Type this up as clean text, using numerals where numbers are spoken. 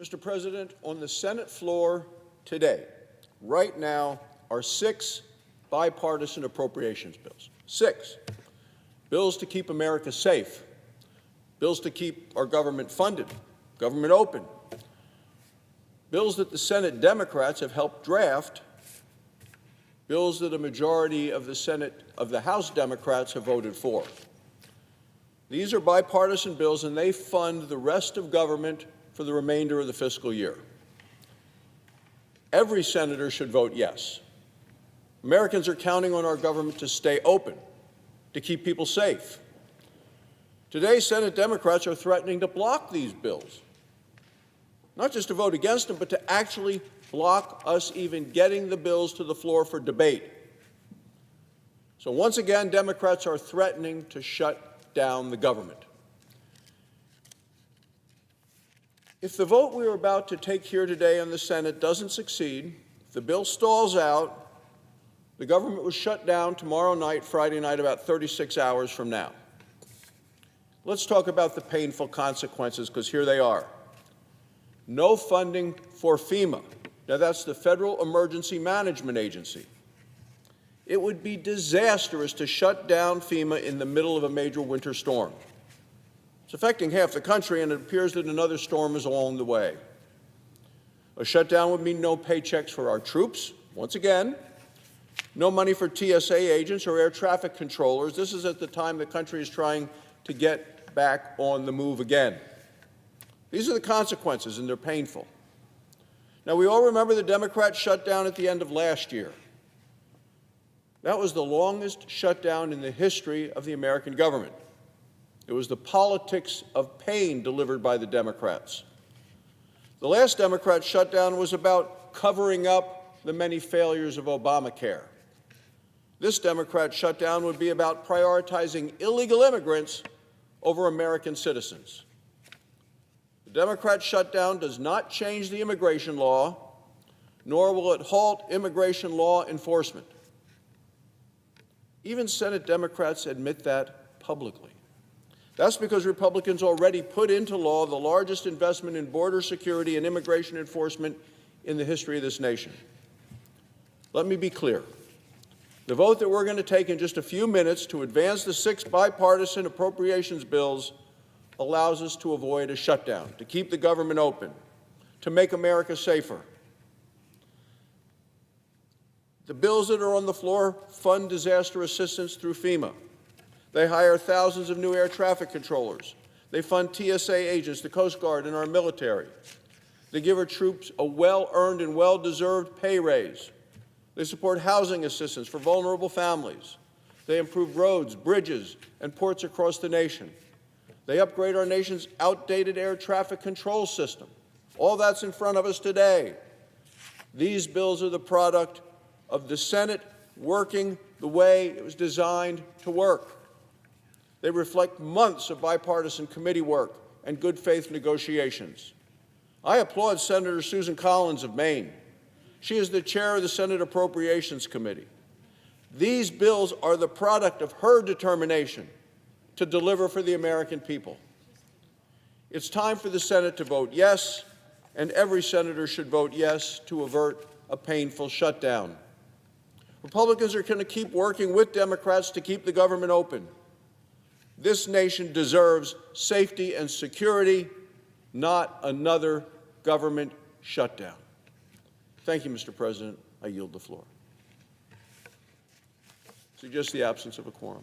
Mr. President, on the Senate floor today, right now, are 6 bipartisan appropriations bills. 6 bills to keep America safe, bills to keep our government funded, government open, bills that the Senate Democrats have helped draft, bills that a majority of the House Democrats have voted for. These are bipartisan bills, and they fund the rest of government for the remainder of the fiscal year. Every senator should vote yes. Americans are counting on our government to stay open, to keep people safe. Today, Senate Democrats are threatening to block these bills, not just to vote against them, but to actually block us even getting the bills to the floor for debate. So once again, Democrats are threatening to shut down the government. If the vote we are about to take here today in the Senate doesn't succeed, if the bill stalls out, the government was shut down tomorrow night, Friday night, about 36 hours from now. Let's talk about the painful consequences, because here they are. No funding for FEMA. Now, that's the Federal Emergency Management Agency. It would be disastrous to shut down FEMA in the middle of a major winter storm. It's affecting half the country, and it appears that another storm is along the way. A shutdown would mean no paychecks for our troops, once again, no money for TSA agents or air traffic controllers. This is at the time the country is trying to get back on the move again. These are the consequences, and they're painful. Now, we all remember the Democrat shutdown at the end of last year. That was the longest shutdown in the history of the American government. It was the politics of pain delivered by the Democrats. The last Democrat shutdown was about covering up the many failures of Obamacare. This Democrat shutdown would be about prioritizing illegal immigrants over American citizens. The Democrat shutdown does not change the immigration law, nor will it halt immigration law enforcement. Even Senate Democrats admit that publicly. That's because Republicans already put into law the largest investment in border security and immigration enforcement in the history of this nation. Let me be clear. The vote that we're going to take in just a few minutes to advance the 6 bipartisan appropriations bills allows us to avoid a shutdown, to keep the government open, to make America safer. The bills that are on the floor fund disaster assistance through FEMA. They hire thousands of new air traffic controllers. They fund TSA agents, the Coast Guard, and our military. They give our troops a well-earned and well-deserved pay raise. They support housing assistance for vulnerable families. They improve roads, bridges, and ports across the nation. They upgrade our nation's outdated air traffic control system. All that's in front of us today. These bills are the product of the Senate working the way it was designed to work. They reflect months of bipartisan committee work and good faith negotiations. I applaud Senator Susan Collins of Maine. She is the chair of the Senate Appropriations Committee. These bills are the product of her determination to deliver for the American people. It's time for the Senate to vote yes, and every senator should vote yes to avert a painful shutdown. Republicans are going to keep working with Democrats to keep the government open. This nation deserves safety and security, not another government shutdown. Thank you, Mr. President. I yield the floor. Suggest the absence of a quorum.